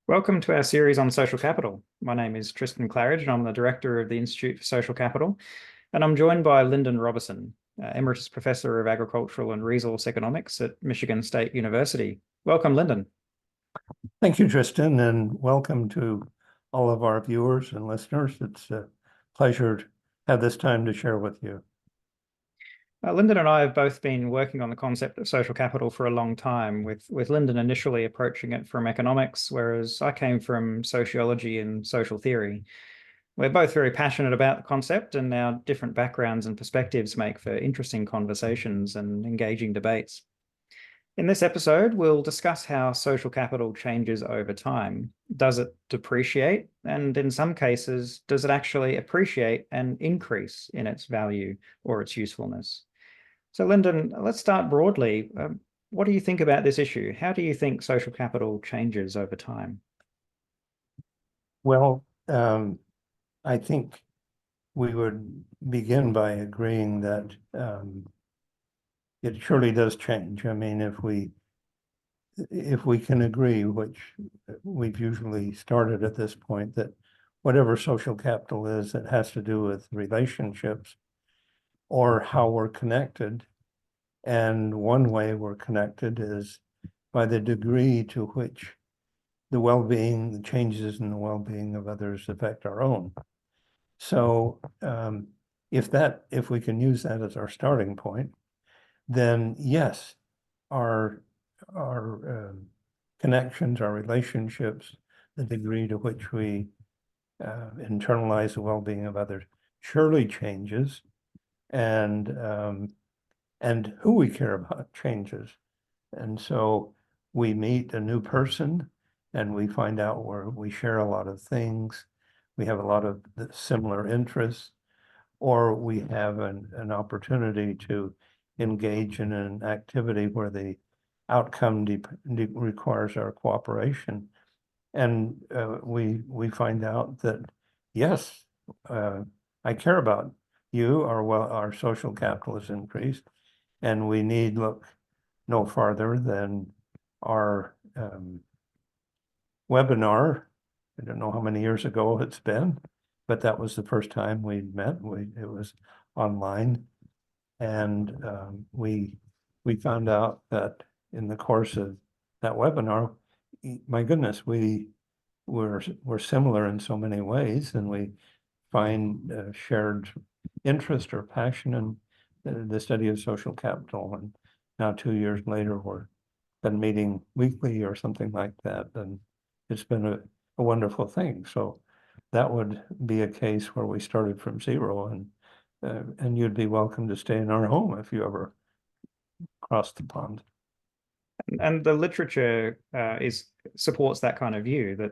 Welcome to our series on social capital. My name is Tristan Claridge, and I'm the director of the Institute for Social Capital. And I'm joined by Lyndon Robertson, Emeritus Professor of Agricultural and Resource Economics at Michigan State University. Welcome, Lyndon. Thank you, Tristan, and welcome to all of our viewers and listeners. It's a pleasure to have this time to share with you. Lyndon and I have both been working on the concept of social capital for a long time, with Lyndon initially approaching it from economics, whereas I came from sociology and social theory. We're both very passionate about the concept, and our different backgrounds and perspectives make for interesting conversations and engaging debates. In this episode, we'll discuss how social capital changes over time. Does it depreciate? And in some cases, does it actually appreciate and increase in its value or its usefulness? So, Lyndon, let's start broadly. What do you think about this issue? How do you think social capital changes over time? Well, I think we would begin by agreeing that it surely does change. I mean, if we can agree, which we've usually started at this point, that whatever social capital is, it has to do with relationships or how we're connected. And one way we're connected is by the degree to which the well-being, the changes in the well-being of others affect our own. So if we can use that as our starting point, then yes, our connections, our relationships, the degree to which we internalize the well-being of others surely changes, and who we care about changes. And so we meet a new person and we find out where we share a lot of things, we have a lot of similar interests, or we have an opportunity to engage in an activity where the outcome requires our cooperation. And we find out that, yes, I care about you, our social capital has increased, and we need look no farther than our webinar. I don't know how many years ago it's been, but that was the first time we'd met. It was online, and we found out that in the course of that webinar, my goodness, we're similar in so many ways, and we find shared interest or passion in the study of social capital. And now 2 years later, we're been meeting weekly or something like that, and it's been a wonderful thing. So that would be a case where we started from zero, and you'd be welcome to stay in our home if you ever cross the pond. And the literature supports that kind of view that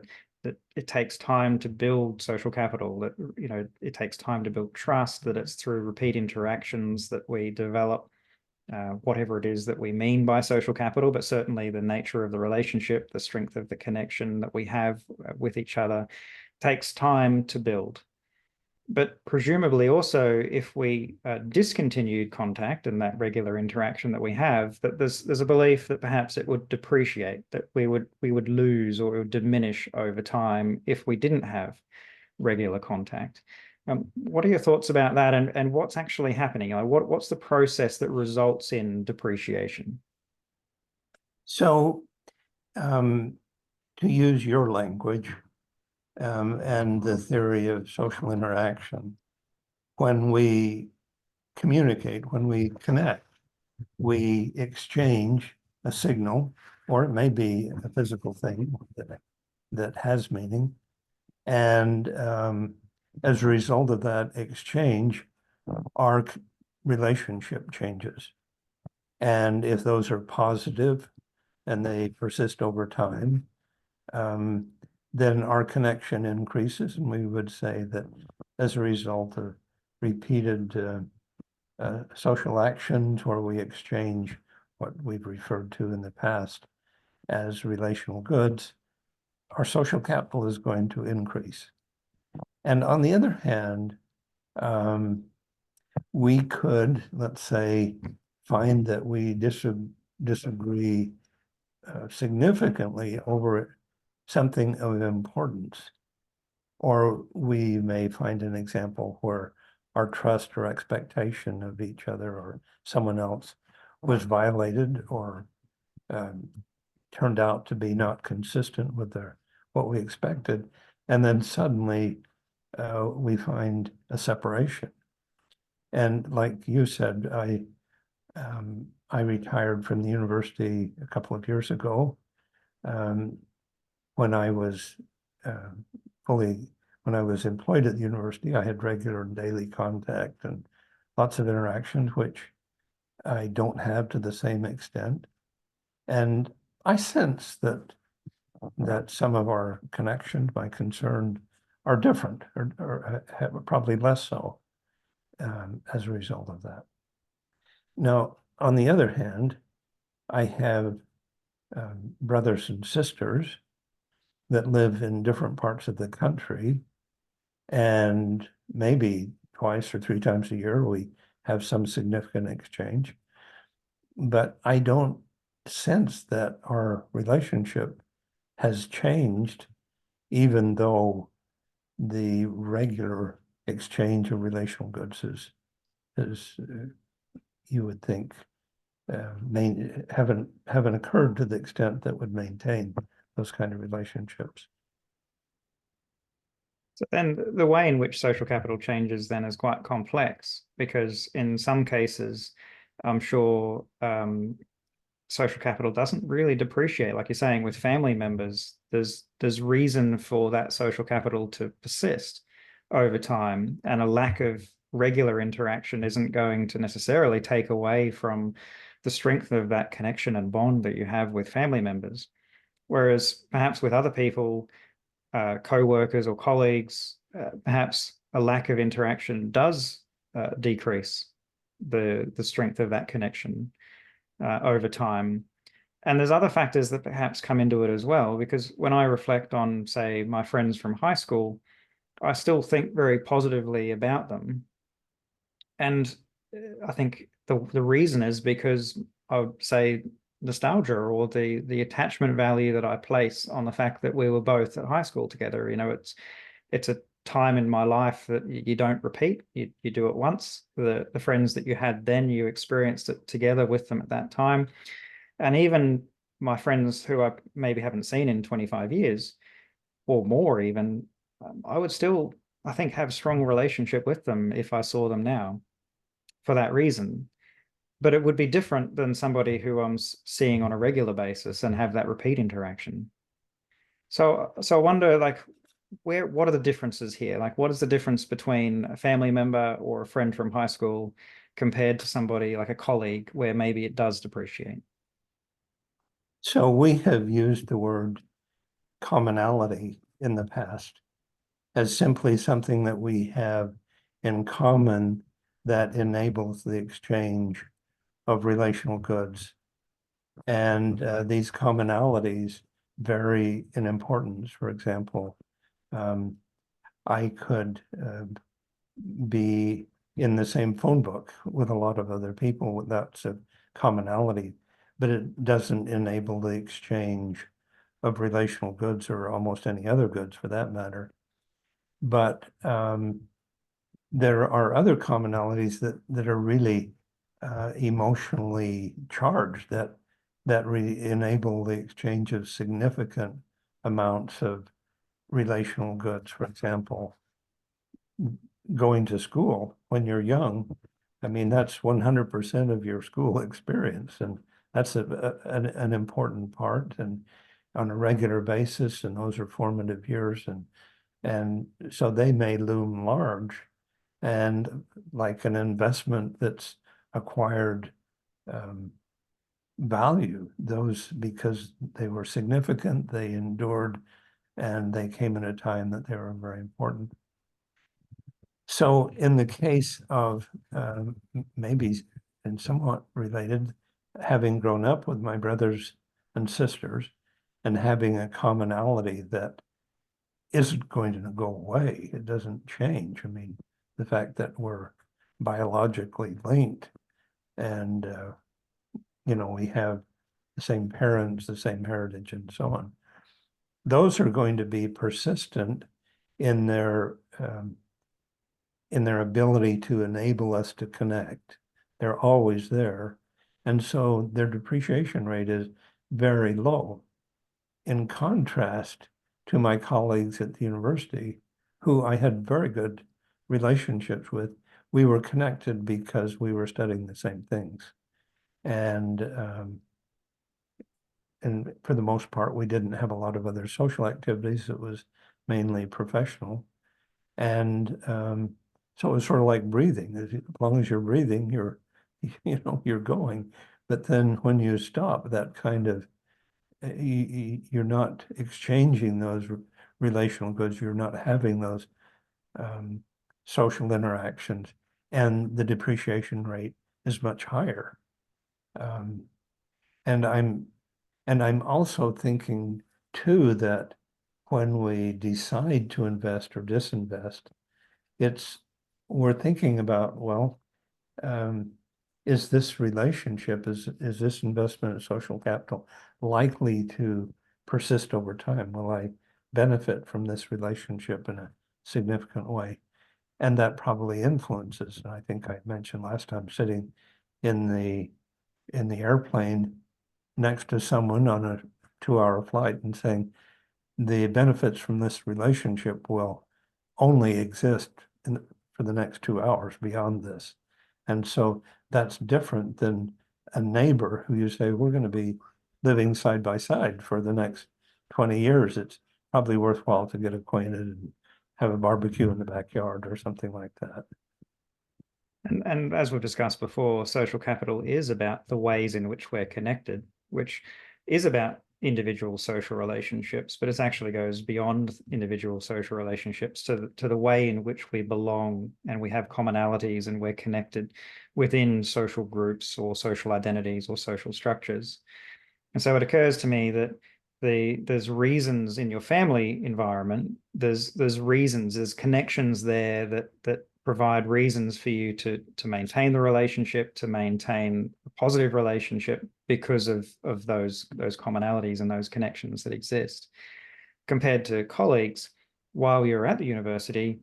it takes time to build social capital, that it takes time to build trust, that it's through repeat interactions that we develop whatever it is that we mean by social capital, but certainly the nature of the relationship, the strength of the connection that we have with each other takes time to build. But presumably also, if we discontinued contact and that regular interaction that we have, that there's a belief that perhaps it would depreciate, that we would lose or it would diminish over time if we didn't have regular contact. What are your thoughts about that, and what's actually happening? What's the process that results in depreciation? So, to use your language, and the theory of social interaction, when we communicate, when we connect, we exchange a signal, or it may be a physical thing that has meaning. And as a result of that exchange, our relationship changes. And if those are positive and they persist over time, then our connection increases, and we would say that as a result of repeated social actions where we exchange what we've referred to in the past as relational goods, our social capital is going to increase. And on the other hand, we could, let's say, find that we disagree significantly over something of importance. Or we may find an example where our trust or expectation of each other or someone else was violated or um, turned out to be not consistent with what we expected. And then suddenly we find a separation. And like you said, I retired from the university a couple of years ago. Um, when I was uh, fully, when I was employed at the university, I had regular daily contact and lots of interactions, which I don't have to the same extent. And I sense that some of our connections, my concern, are different or have probably less so as a result of that. Now, on the other hand, I have brothers and sisters that live in different parts of the country, and maybe twice or three times a year we have some significant exchange. But I don't sense that our relationship has changed, even though the regular exchange of relational goods is you would think haven't occurred to the extent that would maintain those kind of relationships. So then the way in which social capital changes then is quite complex because in some cases, I'm sure social capital doesn't really depreciate. Like you're saying, with family members, there's reason for that social capital to persist over time, and a lack of regular interaction isn't going to necessarily take away from the strength of that connection and bond that you have with family members. Whereas perhaps with other people, co-workers or colleagues, perhaps a lack of interaction does decrease the strength of that connection over time. And there's other factors that perhaps come into it as well, because when I reflect on, say, my friends from high school, I still think very positively about them. And I think the reason is because I would say nostalgia or the attachment value that I place on the fact that we were both at high school together. You know, it's a time in my life that you don't repeat. You do it once. The friends that you had then, you experienced it together with them at that time. And even my friends who I maybe haven't seen in 25 years or more even, I would still, I think, have strong relationship with them if I saw them now for that reason. But it would be different than somebody who I'm seeing on a regular basis and have that repeat interaction. So I wonder, like, what are the differences here? Like, what is the difference between a family member or a friend from high school compared to somebody like a colleague where maybe it does depreciate? So we have used the word commonality in the past as simply something that we have in common that enables the exchange of relational goods. And these commonalities vary in importance. For example, I could be in the same phone book with a lot of other people. That's a commonality, but it doesn't enable the exchange of relational goods or almost any other goods for that matter. But there are other commonalities that are really emotionally charged that enable the exchange of significant amounts of relational goods. For example, going to school when you're young, I mean, that's 100% of your school experience, and that's an important part, and on a regular basis, and those are formative years, and so they may loom large, and like an investment that's acquired value, those because they were significant, they endured, and they came at a time that they were very important. So in the case of maybe and somewhat related, having grown up with my brothers and sisters and having a commonality that isn't going to go away, it doesn't change. I mean, the fact that we're biologically linked and, we have the same parents, the same heritage, and so on. those are going to be persistent in their ability to enable us to connect. They're always there. And so their depreciation rate is very low. In contrast to my colleagues at the university, who I had very good relationships with, we were connected because we were studying the same things. And for the most part, we didn't have a lot of other social activities. It was mainly professional. And so it was sort of like breathing. As long as you're breathing, you're going. But then when you stop, that kind of, you're not exchanging those relational goods. You're not having those social interactions, and the depreciation rate is much higher. And I'm also thinking too that when we decide to invest or disinvest, we're thinking about, well, um, is this relationship, is this investment in social capital likely to persist over time? Will I benefit from this relationship in a significant way? And that probably influences, and I think I mentioned last time, sitting in the airplane next to someone on a 2-hour flight and saying, the benefits from this relationship will only exist for the next 2 hours beyond this. And so that's different than a neighbor who you say, we're going to be living side by side for the next 20 years. It's probably worthwhile to get acquainted and have a barbecue in the backyard or something like that. And as we've discussed before, social capital is about the ways in which we're connected, which is about individual social relationships, but it actually goes beyond individual social relationships to the way in which we belong and we have commonalities and we're connected within social groups or social identities or social structures. And so it occurs to me that there's reasons in your family environment, there's reasons, there's connections there that provide reasons for you to maintain the relationship, to maintain a positive relationship because of those commonalities and those connections that exist. Compared to colleagues, while you're at the university,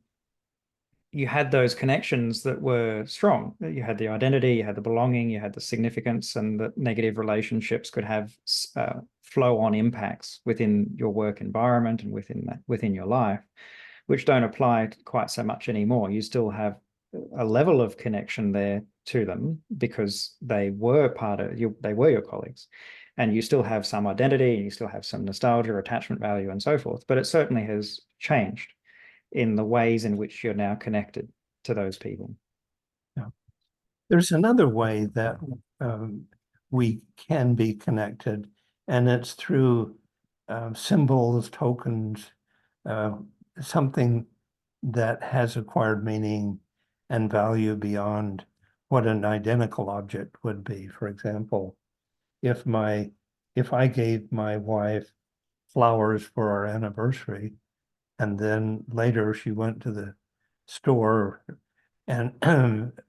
you had those connections that were strong. You had the identity, you had the belonging, you had the significance, and that negative relationships could have flow-on impacts within your work environment and within your life, which don't apply quite so much anymore. You still have a level of connection there to them because they were part of you, they were your colleagues, and you still have some identity, and you still have some nostalgia, attachment value, and so forth. But it certainly has changed in the ways in which you're now connected to those people. Yeah. There's another way that we can be connected, and it's through symbols, tokens, something that has acquired meaning and value beyond what an identical object would be. For example, if I gave my wife flowers for our anniversary, and then later she went to the store and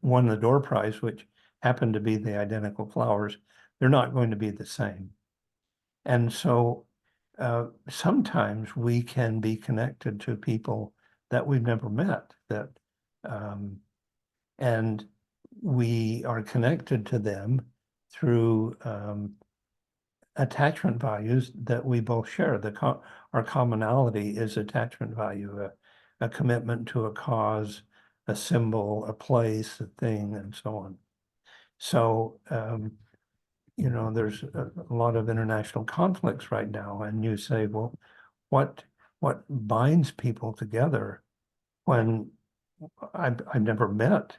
won the door prize, which happened to be the identical flowers, they're not going to be the same. And so sometimes we can be connected to people that we've never met, and we are connected to them through attachment values that we both share. Our commonality is attachment value, a commitment to a cause, a symbol, a place, a thing, and so on. So, there's a lot of international conflicts right now, and you say, well, what binds people together when I've never met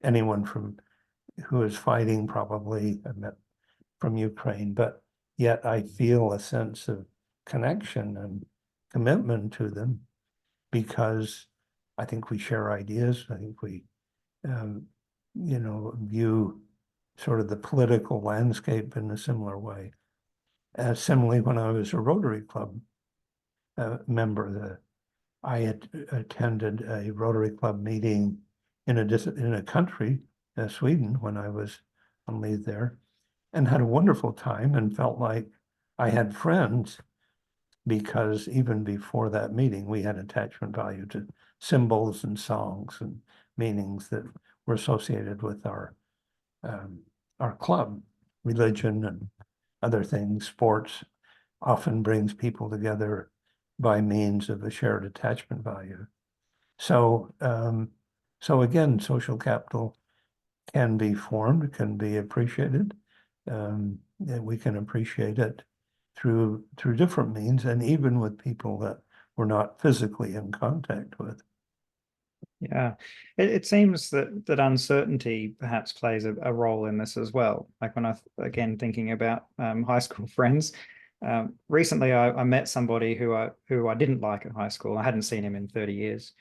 anyone who is fighting, probably. I've met from Ukraine, but yet I feel a sense of connection and commitment to them because I think we share ideas. I think we, view sort of the political landscape in a similar way. Similarly, when I was a Rotary Club member, I had attended a Rotary Club meeting in a country, Sweden, when I was on leave there, and had a wonderful time and felt like I had friends. because even before that meeting, we had attachment value to symbols and songs and meanings that were associated with our club, religion and other things. Sports often brings people together by means of a shared attachment value. So, so again, social capital can be formed, can be appreciated. And we can appreciate it through different means, and even with people that we're not physically in contact with. Yeah, it seems that uncertainty perhaps plays a role in this as well. Like when again thinking about high school friends, recently I met somebody who I didn't like at high school. I hadn't seen him in 30 years,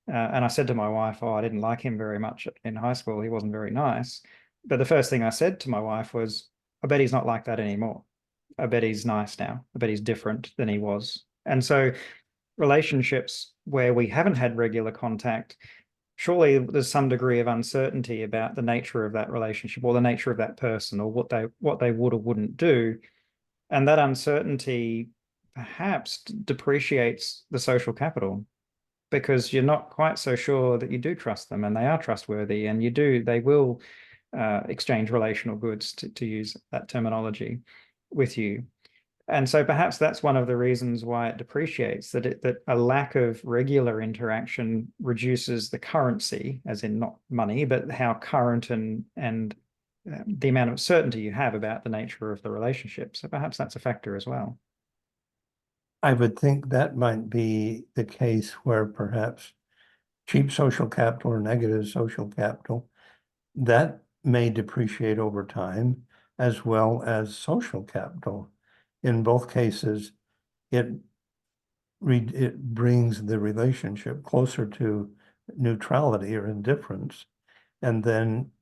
and I said to my wife, "Oh, I didn't like him very much in high school. He wasn't very nice." But the first thing I said to my wife was, "I bet he's not like that anymore. I bet he's nice now. I bet he's different than he was." And so relationships where we haven't had regular contact, surely there's some degree of uncertainty about the nature of that relationship or the nature of that person or what they would or wouldn't do. And that uncertainty perhaps depreciates the social capital because you're not quite so sure that you do trust them and they are trustworthy and they will exchange relational goods, to use that terminology, with you. And so perhaps that's one of the reasons why it depreciates, that a lack of regular interaction reduces the currency, as in not money, but how current and the amount of certainty you have about the nature of the relationship. So perhaps that's a factor as well. I would think that might be the case where perhaps cheap social capital or negative social capital, that may depreciate over time, as well as social capital. In both cases, it brings the relationship closer to neutrality or indifference. And then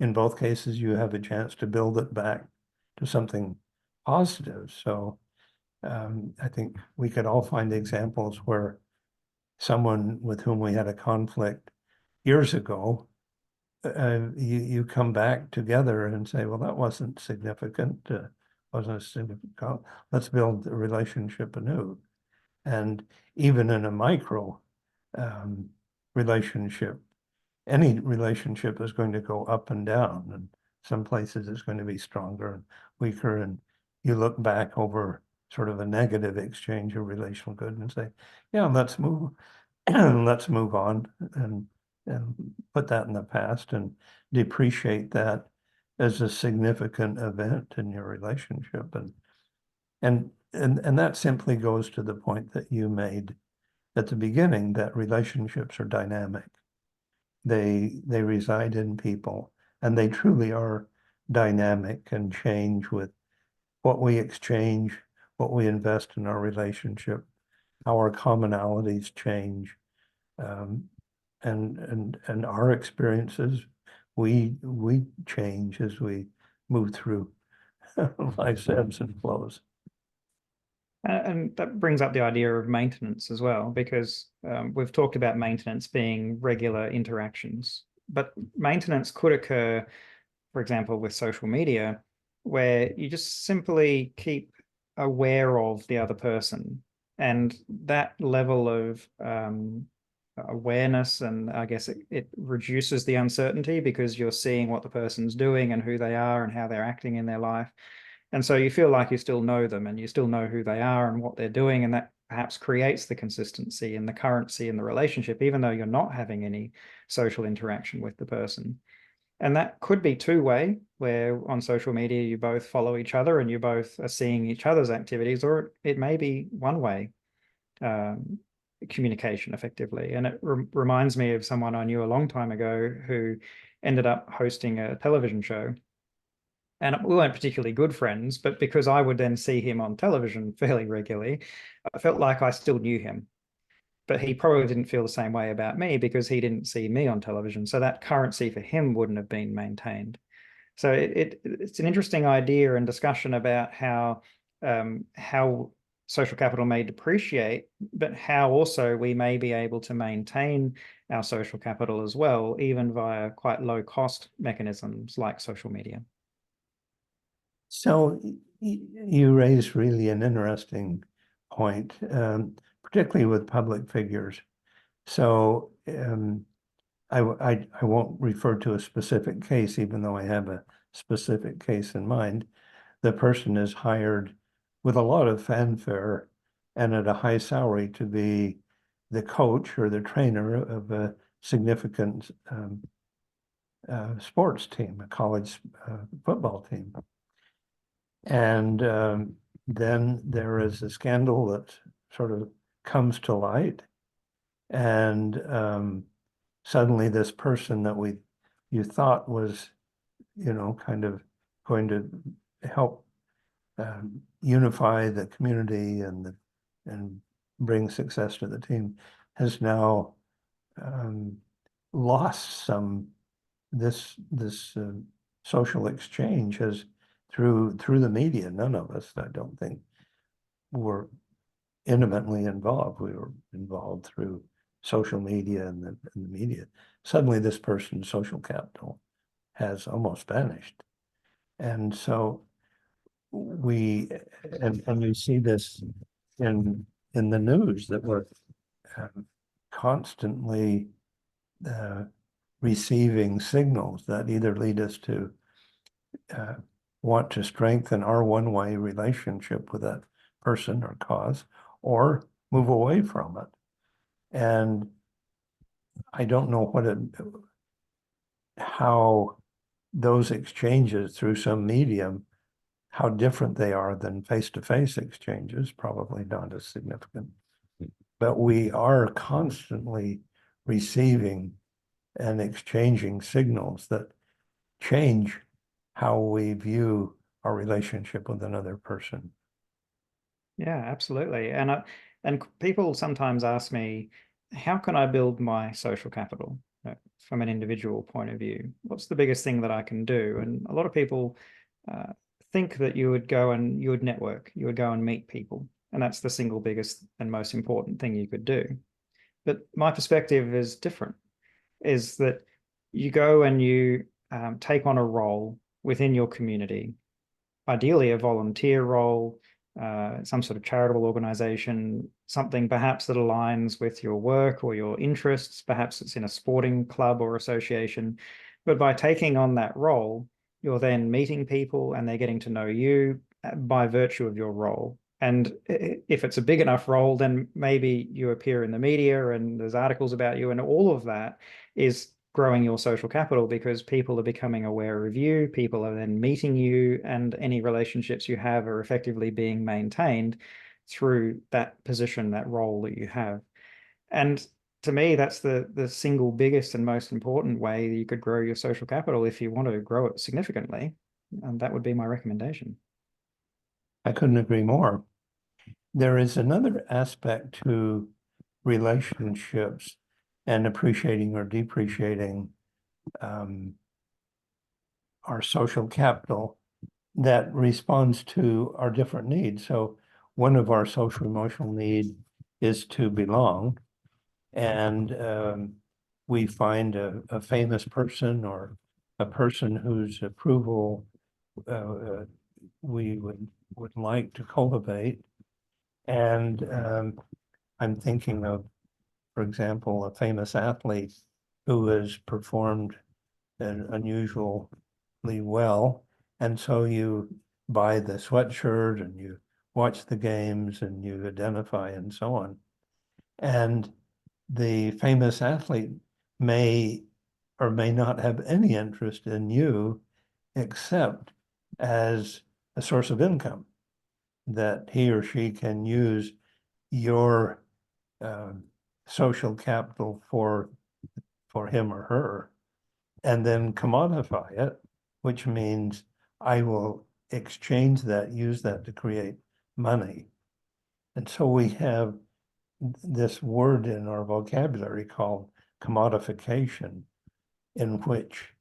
in both cases, you have a chance to build it back to something positive. So I think we could all find examples where someone with whom we had a conflict years ago, you come back together and say, well, that wasn't significant, wasn't significant. Let's build the relationship anew. And even in a micro um, relationship, any relationship is going to go up and down, and some places it's going to be stronger and weaker. And you look back over sort of a negative exchange of relational good and say, yeah, let's move, let's move on and put that in the past and depreciate that as a significant event in your relationship. And that simply goes to the point that you made at the beginning, that relationships are dynamic. They reside in people, and they truly are dynamic and change with what we exchange, what we invest in our relationship, how our commonalities change, um, and our experiences. We change as we move through life's ebbs and flows. And that brings up the idea of maintenance as well, because we've talked about maintenance being regular interactions, but maintenance could occur, for example, with social media, where you just simply keep aware of the other person. And that level of awareness, and I guess it reduces the uncertainty because you're seeing what the person's doing and who they are and how they're acting in their life. And so you feel like you still know them and you still know who they are and what they're doing. And that perhaps creates the consistency and the currency in the relationship, even though you're not having any social interaction with the person. And that could be two-way, where on social media you both follow each other and you both are seeing each other's activities, or it may be one-way um, communication effectively. And it reminds me of someone I knew a long time ago who ended up hosting a television show. And we weren't particularly good friends, but because I would then see him on television fairly regularly, I felt like I still knew him. But he probably didn't feel the same way about me because he didn't see me on television. So that currency for him wouldn't have been maintained. So it's an interesting idea and discussion about how social capital may depreciate, but how also we may be able to maintain our social capital as well, even via quite low cost mechanisms like social media. So you raise really an interesting point, particularly with public figures. So I won't refer to a specific case, even though I have a specific case in mind. The person is hired with a lot of fanfare and at a high salary to be the coach or the trainer of a significant sports team, a college football team. And then there is a scandal that sort of comes to light. And suddenly this person that you thought was, kind of going to help unify the community and bring success to the team has now lost some this social exchange has through the media. None of us, I don't think, were intimately involved. We were involved through social media and the media. Suddenly, this person's social capital has almost vanished, and so and we see this in the news that we're constantly receiving signals that either lead us to want to strengthen our one-way relationship with that person or cause, or move away from it. And I don't know how those exchanges through some medium, how different they are than face-to-face exchanges, probably not as significant. But we are constantly receiving and exchanging signals that change how we view our relationship with another person. Yeah, absolutely. And people sometimes ask me, how can I build my social capital, from an individual point of view? What's the biggest thing that I can do? And a lot of people uh, think that you would go and you would network, you would go and meet people, and that's the single biggest and most important thing you could do. But my perspective is different, is that you go and you take on a role within your community, ideally a volunteer role, some sort of charitable organization, something perhaps that aligns with your work or your interests. Perhaps it's in a sporting club or association. But by taking on that role, you're then meeting people and they're getting to know you by virtue of your role. And if it's a big enough role, then maybe you appear in the media and there's articles about you, and all of that is growing your social capital because people are becoming aware of you, people are then meeting you, and any relationships you have are effectively being maintained through that position, that role that you have. And to me, that's the single biggest and most important way that you could grow your social capital if you want to grow it significantly. And that would be my recommendation. I couldn't agree more. There is another aspect to relationships and appreciating or depreciating our social capital that responds to our different needs. So one of our social emotional needs is to belong. And we find a famous person or a person whose approval we would like to cultivate. And I'm thinking of, for example, a famous athlete who has performed unusually well. And so you buy the sweatshirt and you watch the games and you identify and so on. And the famous athlete may or may not have any interest in you except as a source of income that he or she can use your uh, social capital for him or her and then commodify it, which means I will exchange that, use that to create money. And so we have this word in our vocabulary called commodification, in which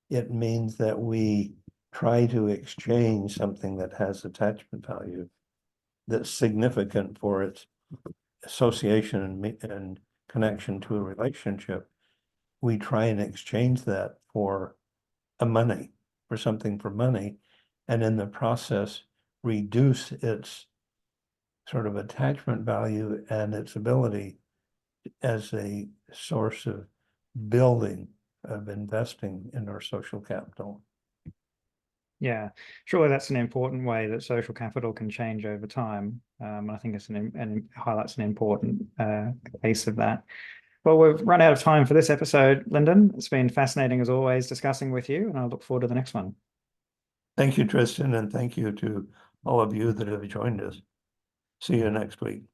it means that we try to exchange something that has attachment value that's significant for its association and connection to a relationship. We try and exchange that for money, for something for money, and in the process reduce its sort of attachment value and its ability as a source of building, of investing in our social capital. Yeah, surely that's an important way that social capital can change over time. I think it's and highlights an important case of that. Well, we've run out of time for this episode, Lyndon. It's been fascinating as always discussing with you, and I look forward to the next one. Thank you, Tristan, and thank you to all of you that have joined us. See you next week.